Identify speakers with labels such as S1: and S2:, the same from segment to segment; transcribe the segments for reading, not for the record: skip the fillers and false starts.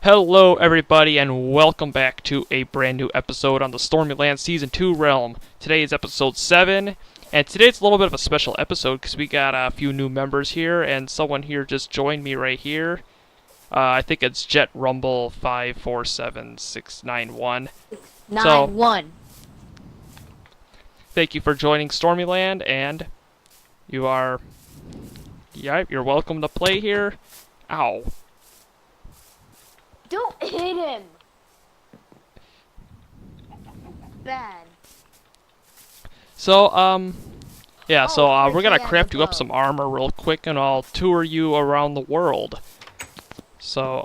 S1: Hello everybody and welcome back to a brand new episode on the Stormyland Season 2 realm. Today is episode 7, and today it's a little bit of a special episode because we got a few new members here, and someone here just joined me right here. I think it's Jet Rumble 547691.
S2: 9-1.
S1: Thank you for joining Stormyland, and you're welcome to play here. Ow.
S2: Don't hit him. Bad.
S1: So, yeah, we're gonna
S2: yeah,
S1: craft
S2: no
S1: you up
S2: bow.
S1: some armor real quick, and I'll tour you around the world. So,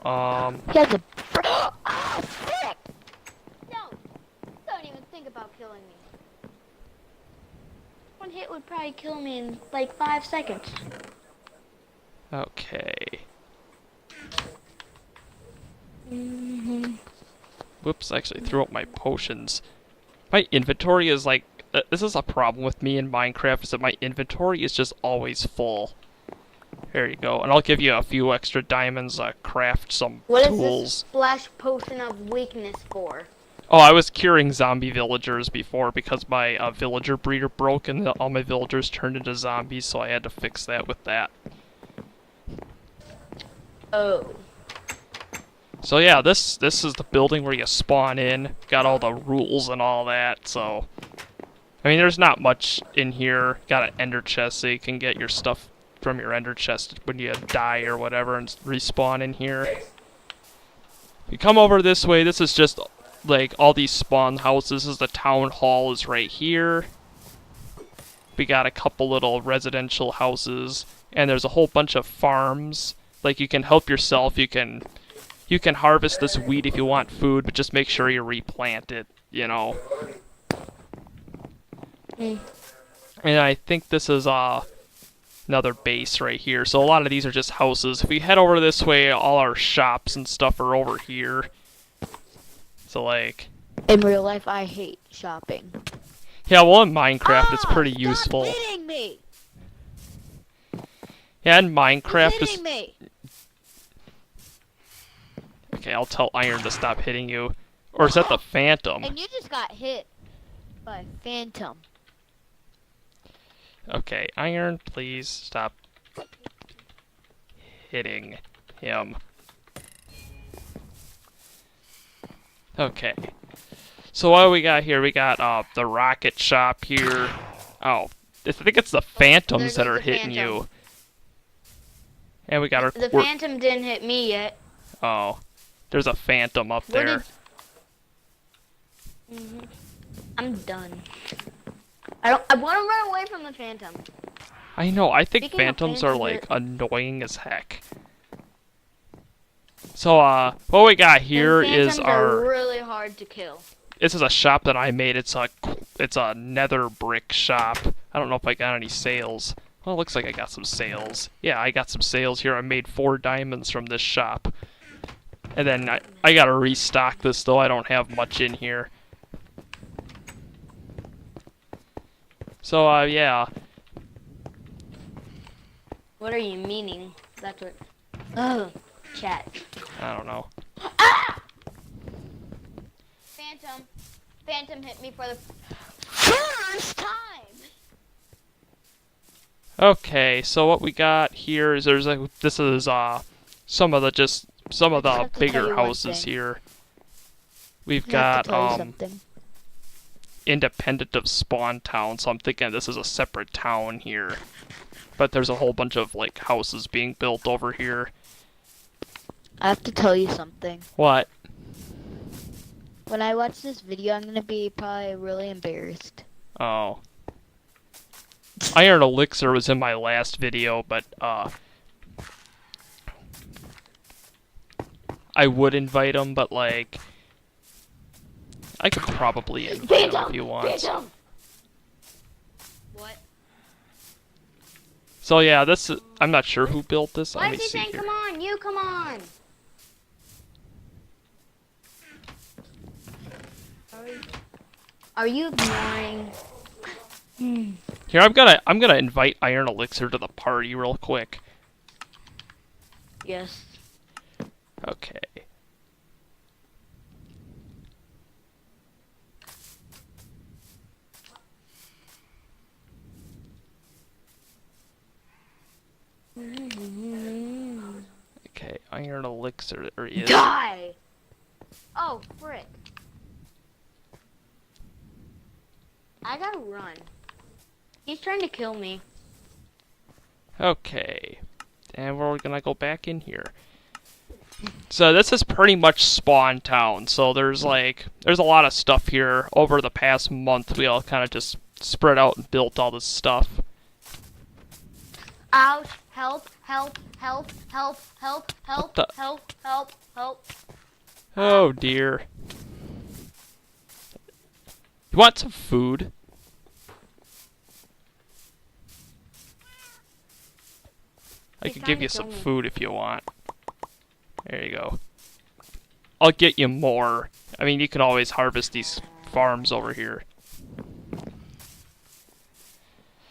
S2: He has a... Oh, frick! No! Don't even think about killing me. One hit would probably kill me in like 5 seconds.
S1: okay.
S2: Mm-hmm.
S1: Whoops, I actually threw up my potions. My inventory is like, this is a problem with me in Minecraft, is that my inventory is just always full. There you go, and I'll give you a few extra diamonds, craft some
S2: What
S1: tools.
S2: is this splash potion of weakness for?
S1: Oh, I was curing zombie villagers before because my villager breeder broke and all my villagers turned into zombies, so I had to fix that with that.
S2: Oh.
S1: So yeah, this is the building where you spawn in. Got all the rules and all that, so... I mean, there's not much in here. Got an ender chest so you can get your stuff from your ender chest when you die or whatever and respawn in here. If you come over this way, this is just like all these spawn houses. This is the town hall is right here. We got a couple little residential houses, and there's a whole bunch of farms. Like, you can help yourself, you can harvest this wheat if you want food, but just make sure you replant it, you know. And I think this is another base right here. So a lot of these are just houses. If we head over this way, all our shops and stuff are over here. So like...
S2: In real life, I hate shopping.
S1: Yeah, well in Minecraft it's pretty useful.
S2: Stop hitting me!
S1: Yeah, in Minecraft
S2: You're hitting me!
S1: Okay, I'll tell Iron to stop hitting you. Or is that the Phantom?
S2: And you just got hit by Phantom.
S1: Okay, Iron, please stop hitting him. Okay. So what do we got here? We got the rocket shop here. Oh, I think it's the Phantoms that are hitting you. And we got our...
S2: The Phantom didn't hit me yet.
S1: Oh. There's a Phantom up there.
S2: I'm done. I want to run away from the Phantom.
S1: I know, I think
S2: Speaking of
S1: Phantoms are,
S2: Phantoms,
S1: like, annoying as heck. So, what we got here is
S2: Phantoms
S1: our...
S2: are really hard to kill.
S1: This is a shop that I made. It's a nether brick shop. I don't know if I got any sales. Well, it looks like I got some sales. Yeah, I got some sales here. I made 4 diamonds from this shop. And then I gotta restock this, though. I don't have much in here. So, yeah.
S2: What are you meaning? That's what... Oh, chat.
S1: I don't know.
S2: Ah! Phantom hit me for the first time!
S1: Okay, so what we got here is this is some of the bigger houses here. We've got independent of Spawn Town, so I'm thinking this is a separate town here. But there's a whole bunch of like houses being built over here.
S2: I have to tell you something.
S1: What?
S2: When I watch this video, I'm gonna be probably really embarrassed.
S1: Oh. Iron Elixir was in my last video, but I would invite him, but like I could probably invite him if he wants.
S2: What?
S1: So yeah, I'm not sure who built this.
S2: Why
S1: Let me
S2: is he
S1: see
S2: saying,
S1: here.
S2: come on, you come on? Are you ignoring?
S1: Here, I'm gonna invite Iron Elixir to the party real quick.
S2: Yes.
S1: Okay. elixir there he is.
S2: Die! Oh, frick. I gotta run. He's trying to kill me.
S1: Okay. And we're gonna go back in here. So this is pretty much Spawn Town. So there's a lot of stuff here. Over the past month, we all kind of just spread out and built all this stuff.
S2: Ouch! Help! Help! Help! Help! Help! Help!
S1: the-
S2: Help! Help! Help!
S1: Oh dear. You want some food? I
S2: He's
S1: can
S2: trying
S1: give
S2: to
S1: you
S2: kill
S1: some
S2: me.
S1: food if you want. There you go. I'll get you more. I mean, you can always harvest these farms over here.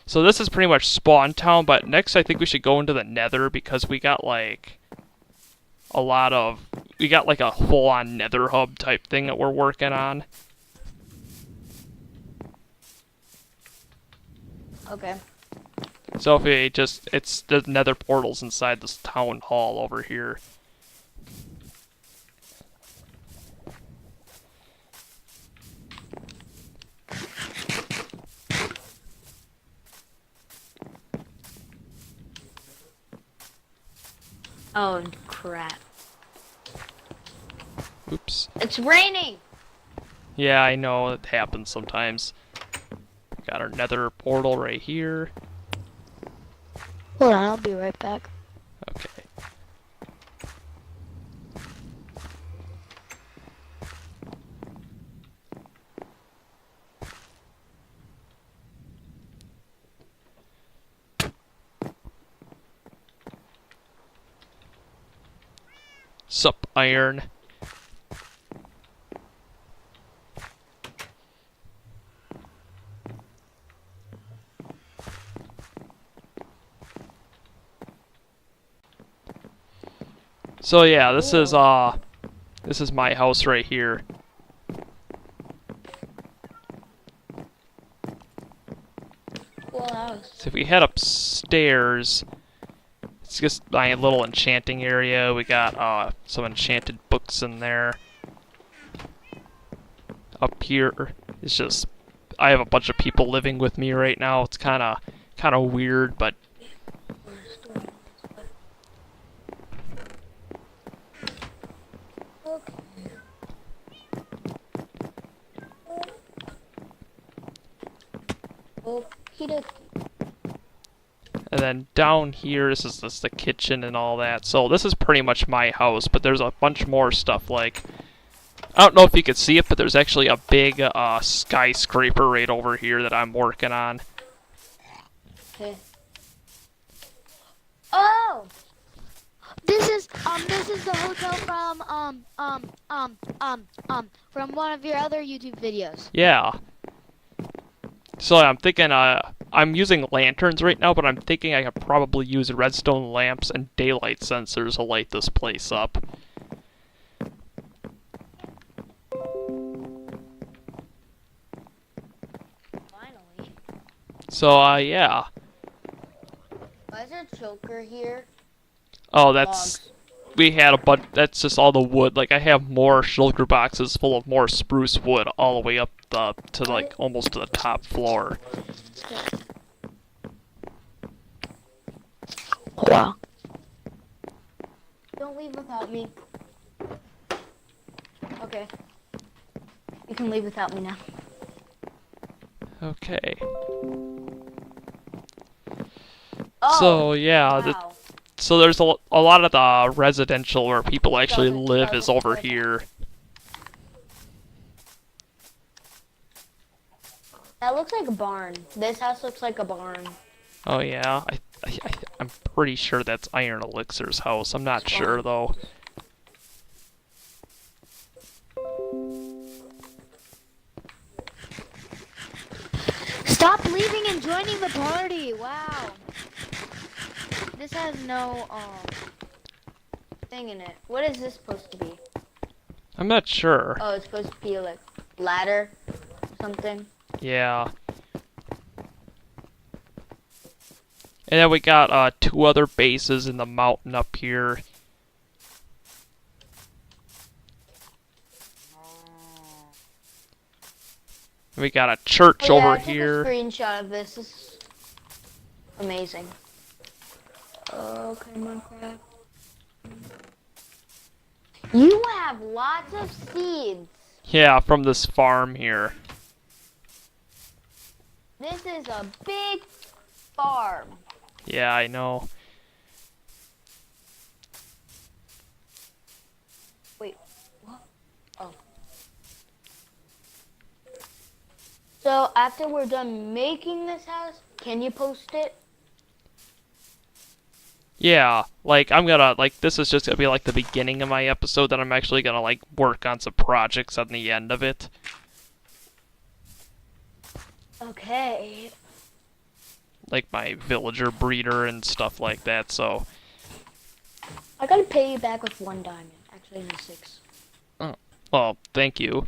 S1: So this is pretty much Spawn Town, but next I think we should go into the Nether because we got like a full-on Nether hub type thing that we're working on.
S2: Okay.
S1: So if we it's the Nether portals inside this town hall over here.
S2: Oh, crap.
S1: Oops.
S2: It's raining!
S1: Yeah, I know, it happens sometimes. Got our Nether portal right here.
S2: Hold on, I'll be right back.
S1: Okay. Sup, iron. So yeah, this is my house right here.
S2: Cool house.
S1: So if we head upstairs, it's just my little enchanting area. We got some enchanted books in there. Up here, it's just I have a bunch of people living with me right now. It's kind of weird, but
S2: Okey-dokey.
S1: and then down here, this is just the kitchen and all that. So this is pretty much my house, but there's a bunch more stuff like I don't know if you could see it, but there's actually a big skyscraper right over here that I'm working on.
S2: Okay. Oh! This is the hotel from one of your other YouTube videos.
S1: Yeah. So I'm thinking, I'm using lanterns right now, but I'm thinking I could probably use redstone lamps and daylight sensors to light this place up.
S2: Finally.
S1: So, yeah.
S2: Why is there a choker here?
S1: Oh, that's...
S2: Logs.
S1: We had a bunch... That's just all the wood. Like, I have more shulker boxes full of more spruce wood all the way up to, like, almost to the top floor.
S2: Wow. Don't leave without me. Okay. You can leave without me now.
S1: Okay.
S2: Oh,
S1: So, yeah,
S2: wow.
S1: so there's a lot of the residential where people actually live is over here.
S2: That looks like a barn. This house looks like a barn.
S1: Oh yeah, I'm pretty sure that's Iron Elixir's house. I'm not sure though.
S2: Stop leaving and joining the party. Wow. This has no thing in it. What is this supposed to be?
S1: I'm not sure.
S2: Oh, it's supposed to be like ladder, something.
S1: Yeah. And then we got 2 other bases in the mountain up here. We got a church
S2: Oh, yeah,
S1: over
S2: I took
S1: here.
S2: a screenshot of this. This is amazing. Okay, Minecraft. You have lots of seeds.
S1: Yeah, from this farm here.
S2: This is a big farm.
S1: Yeah, I know.
S2: Wait, what? Oh. So after we're done making this house, can you post it?
S1: Yeah, like I'm gonna like this is just gonna be like the beginning of my episode that I'm actually gonna like work on some projects on the end of it.
S2: Okay.
S1: Like my villager breeder and stuff like that, so
S2: I gotta pay you back with 1 diamond. Actually, no, 6.
S1: well, thank you.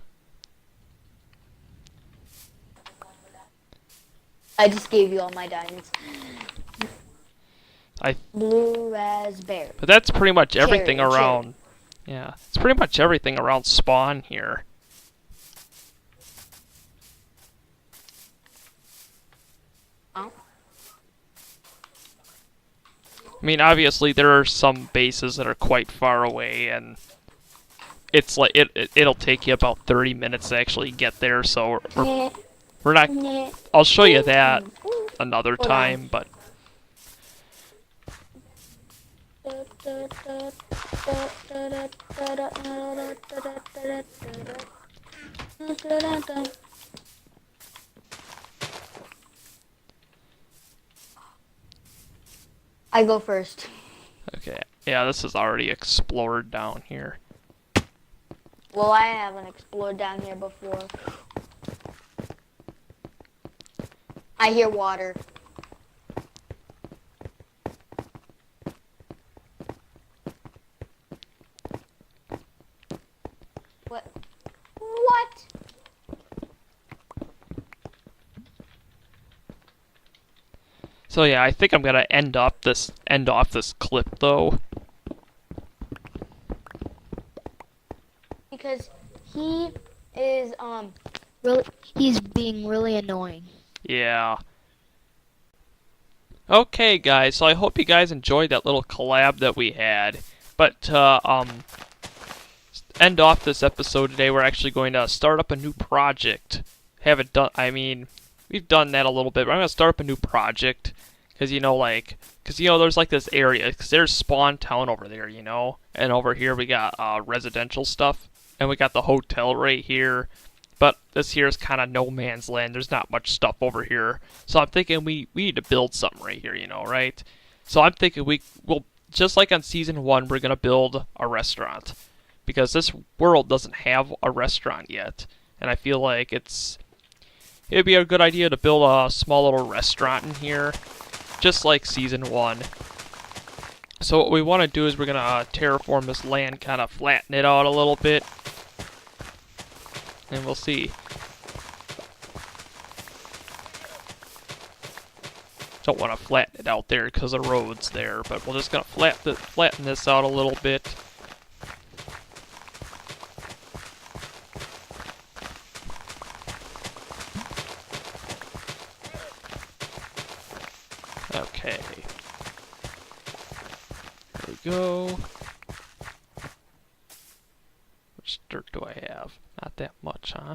S2: I just gave you all my diamonds.
S1: I
S2: Blue raspberry.
S1: But that's pretty much everything
S2: Cherry,
S1: around. Yeah, it's pretty much everything around spawn here.
S2: Oh.
S1: I mean, obviously there are some bases that are quite far away, and it's like it'll take you about 30 minutes to actually get there. So we're not. I'll show you that another
S2: Hold
S1: time, but
S2: I go first.
S1: okay. Yeah, this is already explored down here.
S2: Well, I haven't explored down here before. I hear water. What? What?
S1: So yeah, I think I'm gonna end off this clip though.
S2: Because he is really he's being really annoying.
S1: Yeah. Okay, guys, so I hope you guys enjoyed that little collab that we had. But end off this episode today, we're actually going to start up a new project. Haven't done, I mean, we've done that a little bit, but I'm going to start up a new project. Because, there's like this area, because there's Spawn Town over there, and over here we got residential stuff, and we got the hotel right here. But this here is kind of no man's land. There's not much stuff over here. So I'm thinking we need to build something right here, right? So I'm thinking we'll, just like on Season 1, we're going to build a restaurant. Because this world doesn't have a restaurant yet. And I feel like it'd be a good idea to build a small little restaurant in here. Just like Season 1. So what we want to do is we're going to terraform this land, kind of flatten it out a little bit. And we'll see. Don't want to flatten it out there because the road's there, but we're just going to flatten this out a little bit. Okay. There we go. How much dirt do I have? Not that much, huh?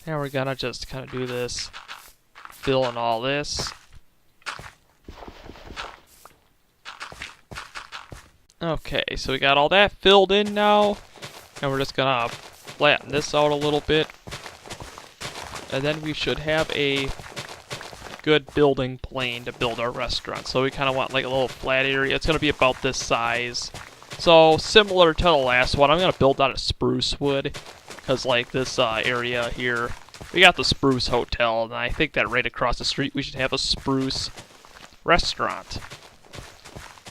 S1: Now we're gonna just kind of do this, fill in all this. Okay, so we got all that filled in now, and we're just gonna flatten this out a little bit, and then we should have a good building plane to build our restaurant. So we kind of want like a little flat area. It's gonna be about this size. So similar to the last one, I'm gonna build out of spruce wood, because like this area here, we got the Spruce Hotel, and I think that right across the street we should have a Spruce restaurant.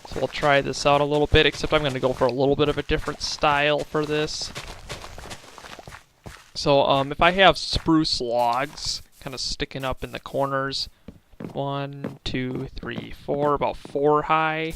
S1: So we'll try this out a little bit, except I'm gonna go for a little bit of a different style for this. So if I have spruce logs kind of sticking up in the corners, 1, 2, 3, 4, about 4 high.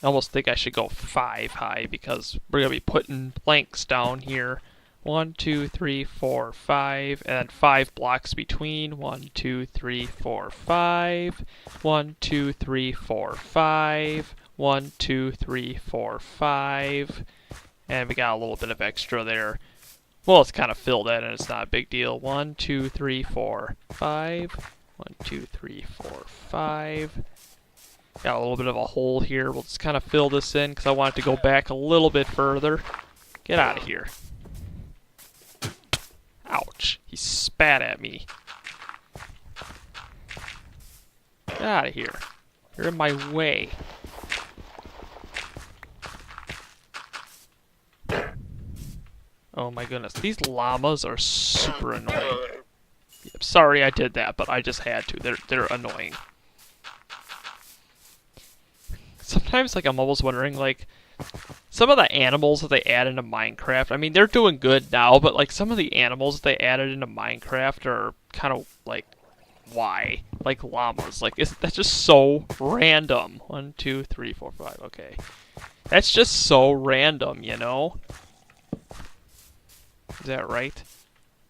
S1: I almost think I should go 5 high because we're going to be putting planks down here 1, 2, 3, 4, 5, and then 5 blocks between. 1, 2, 3, 4, 5. 1, 2, 3, 4, 5. 1, 2, 3, 4, 5. And we got a little bit of extra there. Well, it's kind of filled in and it's not a big deal. 1, 2, 3, 4, 5. 1, 2, 3, 4, 5. Got a little bit of a hole here. We'll just kind of fill this in because I want it to go back a little bit further. Get out of here. Ouch. He spat at me. Get out of here. You're in my way. Oh my goodness. These llamas are super annoying. Yep, sorry I did that, but I just had to. They're annoying. Sometimes, like, I'm almost wondering, like, some of the animals that they add into Minecraft, I mean, they're doing good now, but, like, some of the animals that they added into Minecraft are kind of, like, why? Like llamas. Like, that's just so random. 1, 2, 3, 4, 5, okay. That's just so random, you know? Is that right?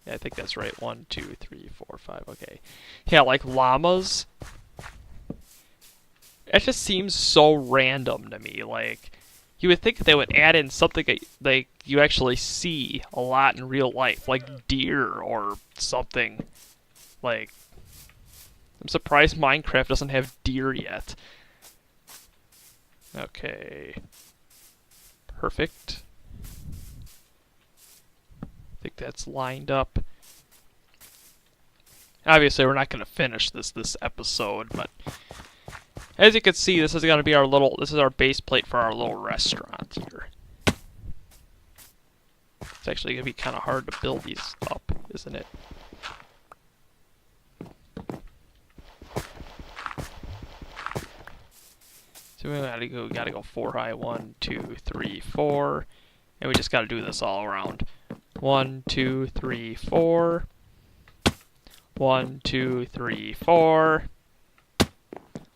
S1: Yeah, I think that's right. 1, 2, 3, 4, 5, okay. Yeah, like, llamas... It just seems so random to me. Like, you would think they would add in something that, like, you actually see a lot in real life, like deer or something. Like, I'm surprised Minecraft doesn't have deer yet. Okay. Perfect. I think that's lined up. Obviously, we're not going to finish this episode, but... As you can see, this is going to be our this is our base plate for our little restaurant here. It's actually going to be kind of hard to build these up, isn't it? So we gotta go 4 high. 1, 2, 3, 4. And we just gotta do this all around. 1, 2, 3, 4. 1, 2, 3, 4.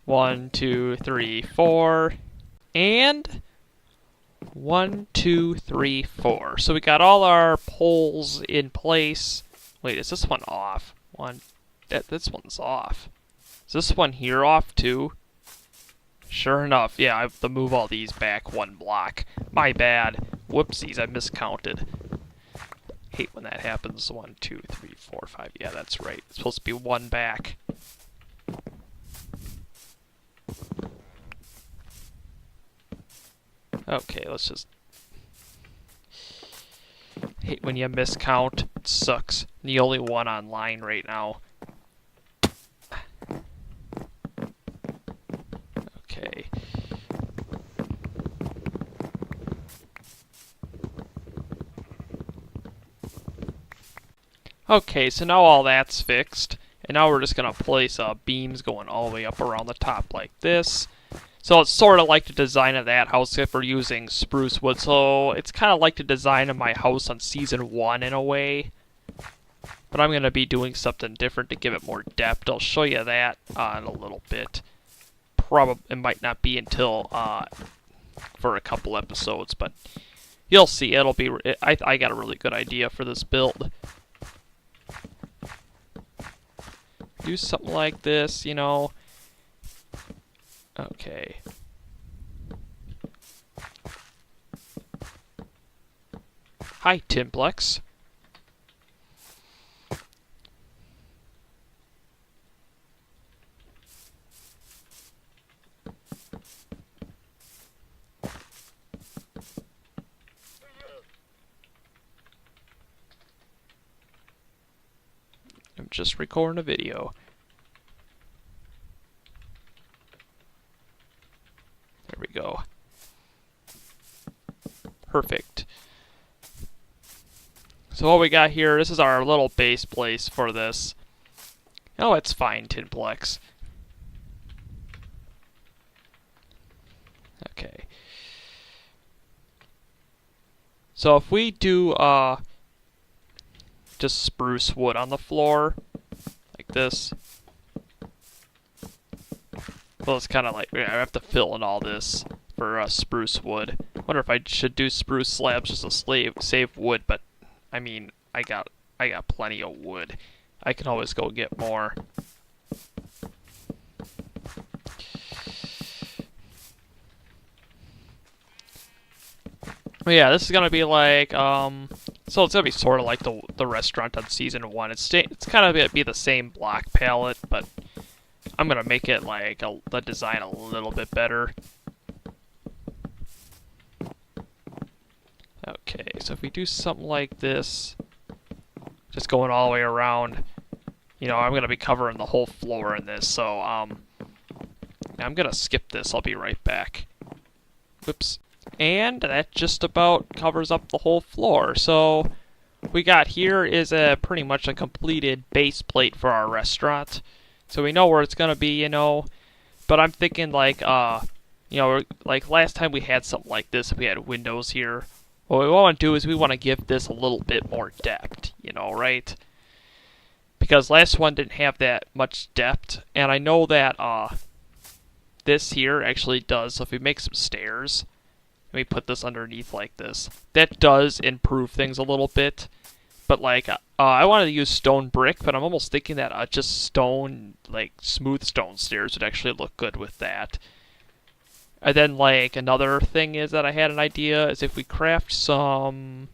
S1: 1, 2, 3, 4, and 1, 2, 3, 4. So we got all our poles in place. Wait, is this one off? This one's off. Is this one here off too? Sure enough, yeah, I have to move all these back 1 block. My bad. Whoopsies, I miscounted. Hate when that happens. 1, 2, 3, 4, 5. Yeah, that's right. It's supposed to be 1 back. Okay, let's just... Hate when you miscount. It sucks. The only one online right now. Okay. Okay, so now all that's fixed. And now we're just going to place beams going all the way up around the top like this. So it's sort of like the design of that house if we're using spruce wood. So it's kind of like the design of my house on Season 1 in a way. But I'm going to be doing something different to give it more depth. I'll show you that in a little bit. It might not be until for a couple episodes, but you'll see. It'll be. I got a really good idea for this build. Do something like this, you know. Okay. Hi, Timplex. I'm just recording a video. There we go. Perfect. So what we got here, this is our little base place for this. Oh, it's fine, Tinplex. Okay. So if we do just spruce wood on the floor, like this. Well, it's kind of like, yeah, I have to fill in all this for spruce wood. Wonder if I should do spruce slabs just to save wood, but I mean, I got plenty of wood. I can always go get more. But yeah, this is gonna be like so it's gonna be sort of like the restaurant on season 1. It's kind of gonna be the same block palette, but I'm gonna make it like the design a little bit better. Okay, so if we do something like this, just going all the way around, you know, I'm gonna be covering the whole floor in this, so I'm gonna skip this. I'll be right back. Whoops. And that just about covers up the whole floor. So we got here is pretty much a completed base plate for our restaurant. So we know where it's gonna be, you know. But I'm thinking like you know, like last time we had something like this, we had windows here. What we want to do is we want to give this a little bit more depth, you know, right? Because last one didn't have that much depth, and I know that this here actually does. So if we make some stairs, let me put this underneath like this. That does improve things a little bit. But like, I wanted to use stone brick, but I'm almost thinking that just stone, like smooth stone stairs would actually look good with that. And then like another thing is that I had an idea is if we craft some,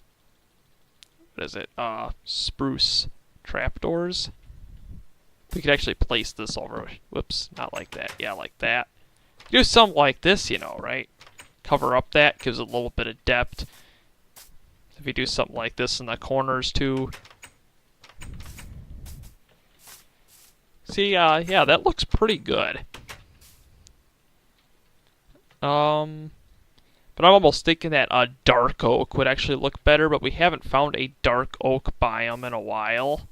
S1: what is it? Spruce trapdoors. We could actually place this over. Whoops, not like that. Yeah, like that. Do something like this, you know, right? Cover up that, gives it a little bit of depth. If you do something like this in the corners too. See, yeah, that looks pretty good. But I'm almost thinking that a dark oak would actually look better, but we haven't found a dark oak biome in a while.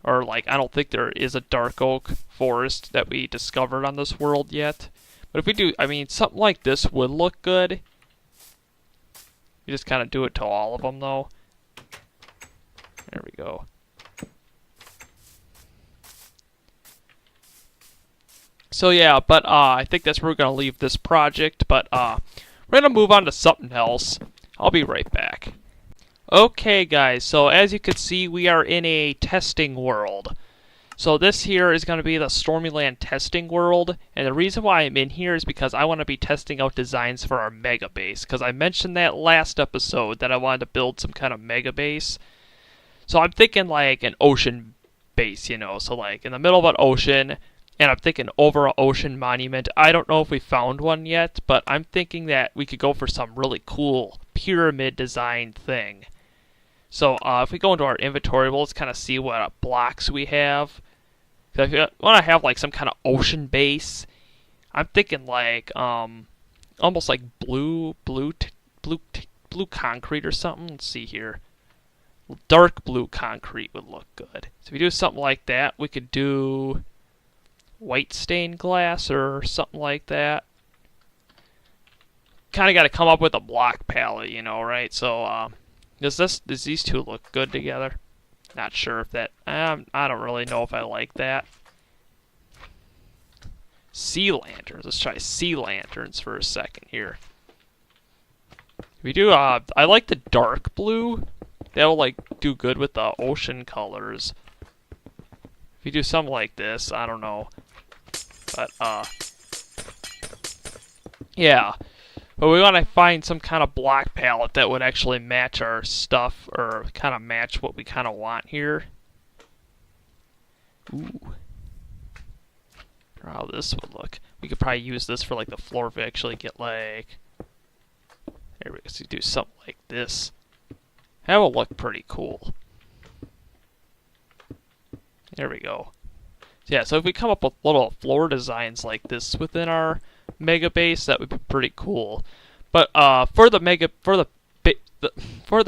S1: Or, like, I don't think there is a dark oak forest that we discovered on this world yet. But if we do, I mean, something like this would look good. You just kind of do it to all of them, though. There we go. So yeah, but I think that's where we're going to leave this project. But we're going to move on to something else. I'll be right back. Okay, guys, so as you can see, we are in a testing world. So this here is going to be the Stormyland testing world, and the reason why I'm in here is because I want to be testing out designs for our mega base, because I mentioned that last episode that I wanted to build some kind of mega base. So I'm thinking like an ocean base, you know, so like in the middle of an ocean, and I'm thinking over an ocean monument. I don't know if we found one yet, but I'm thinking that we could go for some really cool pyramid design thing. So if we go into our inventory, we'll just kind of see what blocks we have. If you want to have like some kind of ocean base, I'm thinking like almost like blue concrete or something. Let's see here. Dark blue concrete would look good. So if we do something like that, we could do white stained glass or something like that. Kind of got to come up with a block palette, you know, right? So does these two look good together? Not sure if that, I don't really know if I like that. Sea lanterns, let's try sea lanterns for a second here. We do, I like the dark blue. That'll like do good with the ocean colors. If you do something like this, I don't know. But, yeah. But we want to find some kind of block palette that would actually match our stuff, or kind of match what we kind of want here. Ooh. How this would look. We could probably use this for like the floor if we actually get like... There we go, so do something like this. That will look pretty cool. There we go. Yeah, so if we come up with little floor designs like this within our mega base, that would be pretty cool. But for the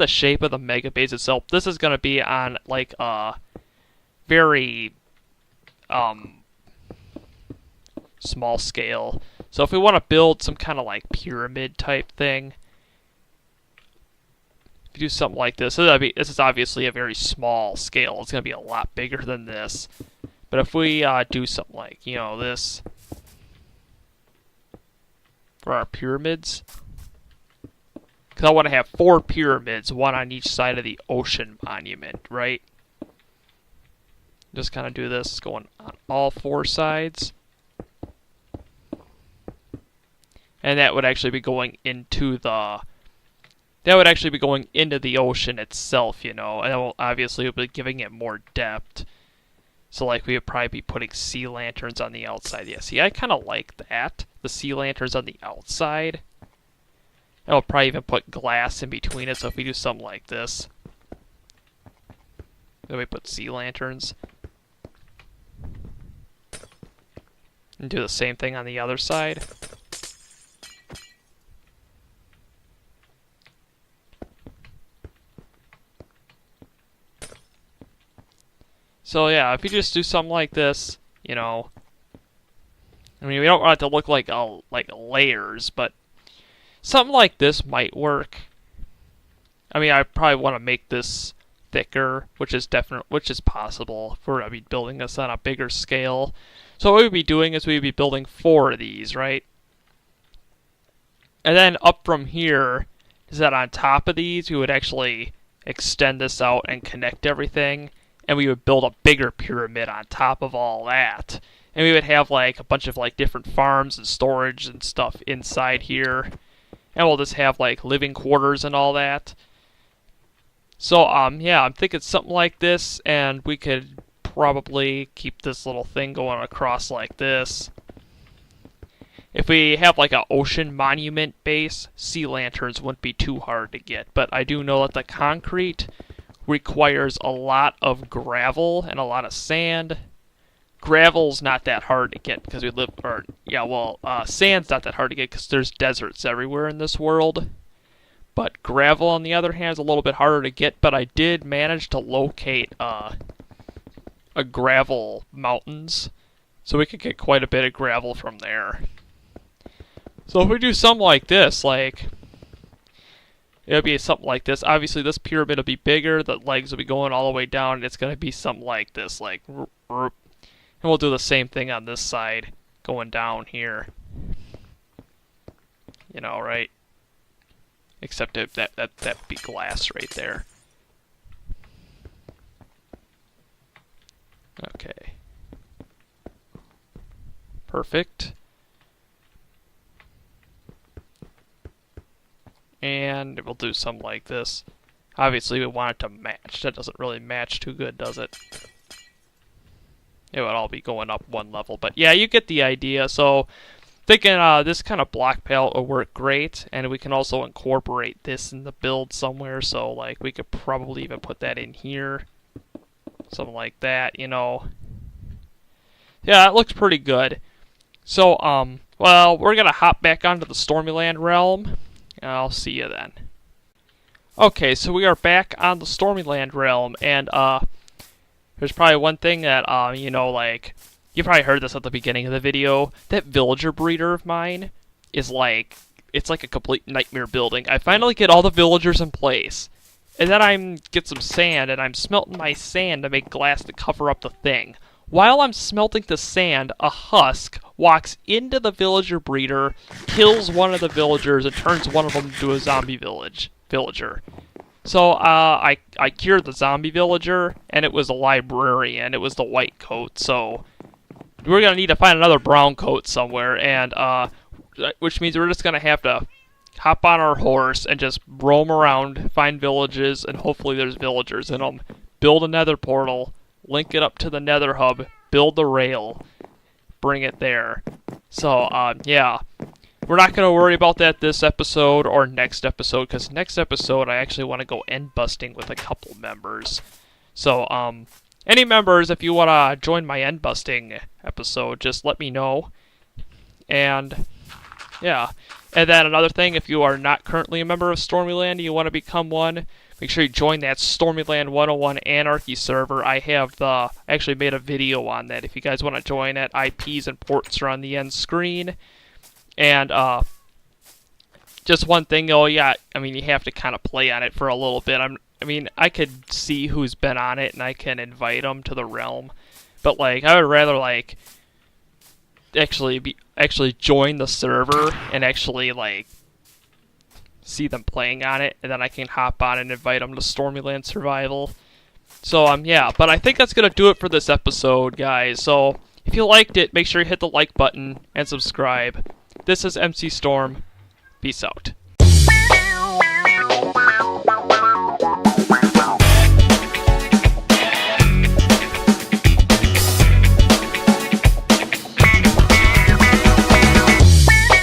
S1: shape of the mega base itself, this is going to be on like very small scale. So if we want to build some kind of like pyramid type thing, if you do something like this, this is obviously a very small scale. It's going to be a lot bigger than this. But if we do something like, you know, this for our pyramids, Because I want to have 4 pyramids, one on each side of the ocean monument, right? Just kind of do this going on all 4 sides. And that would actually be going into the... That would actually be going into the ocean itself, you know. And obviously it would be giving it more depth. So like we would probably be putting sea lanterns on the outside. Yeah, see, I kind of like that. The sea lanterns on the outside. And I'll probably even put glass in between it. So if we do something like this. Then we put sea lanterns. And do the same thing on the other side. So yeah, if you just do something like this, you know, I mean, we don't want it to look like layers, but something like this might work. I mean, I probably want to make this thicker, which is possible if we're gonna be building this on a bigger scale. So what we'd be doing is we'd be building 4 of these, right? And then up from here is that on top of these, we would actually extend this out and connect everything. And we would build a bigger pyramid on top of all that. And we would have like a bunch of like different farms and storage and stuff inside here. And we'll just have like living quarters and all that. So yeah, I'm thinking something like this, and we could probably keep this little thing going across like this. If we have like an ocean monument base, sea lanterns wouldn't be too hard to get. But I do know that the concrete requires a lot of gravel and a lot of sand. Gravel's not that hard to get because sand's not that hard to get because there's deserts everywhere in this world. But gravel, on the other hand, is a little bit harder to get, but I did manage to locate a gravel mountains, so we could get quite a bit of gravel from there. So if we do something like this, like... It'll be something like this. Obviously, this pyramid will be bigger. The legs will be going all the way down. And it's going to be something like this. And we'll do the same thing on this side. Going down here. You know, right? Except that'd be glass right there. Okay. Perfect. And we'll do something like this. Obviously, we want it to match. That doesn't really match too good, does it? It would all be going up 1 level. But yeah, you get the idea. So, thinking this kind of block palette will work great. And we can also incorporate this in the build somewhere. So, like, we could probably even put that in here. Something like that, you know. Yeah, it looks pretty good. So, well, we're going to hop back onto the Stormyland realm. I'll see you then. Okay, so we are back on the Stormyland realm, and there's probably one thing that you know, like, you probably heard this at the beginning of the video. That villager breeder of mine is like, it's like a complete nightmare building. I finally get all the villagers in place, and then I get some sand, and I'm smelting my sand to make glass to cover up the thing. While I'm smelting the sand, a husk walks into the villager breeder, kills one of the villagers, and turns one of them into a zombie villager. So I cured the zombie villager, and it was a librarian. It was the white coat. So we're gonna need to find another brown coat somewhere, and which means we're just gonna have to hop on our horse and just roam around, find villages, and hopefully there's villagers in them. Build a nether portal. Link it up to the nether hub, build the rail, bring it there. So, yeah. We're not going to worry about that this episode or next episode, because next episode I actually want to go end busting with a couple members. So, any members, if you want to join my end busting episode, just let me know. And, yeah. And then another thing, if you are not currently a member of Stormyland and you want to become one, make sure you join that Stormyland 101 Anarchy server. I have actually made a video on that. If you guys want to join it, IPs and ports are on the end screen. And just one thing, though, yeah, I mean, you have to kind of play on it for a little bit. I mean, I could see who's been on it, and I can invite them to the realm. But, like, I would rather, like, actually join the server and actually, like, see them playing on it, and then I can hop on and invite them to Stormyland Survival. So, yeah, but I think that's going to do it for this episode, guys. So, if you liked it, make sure you hit the like button and subscribe. This is MC Storm. Peace out.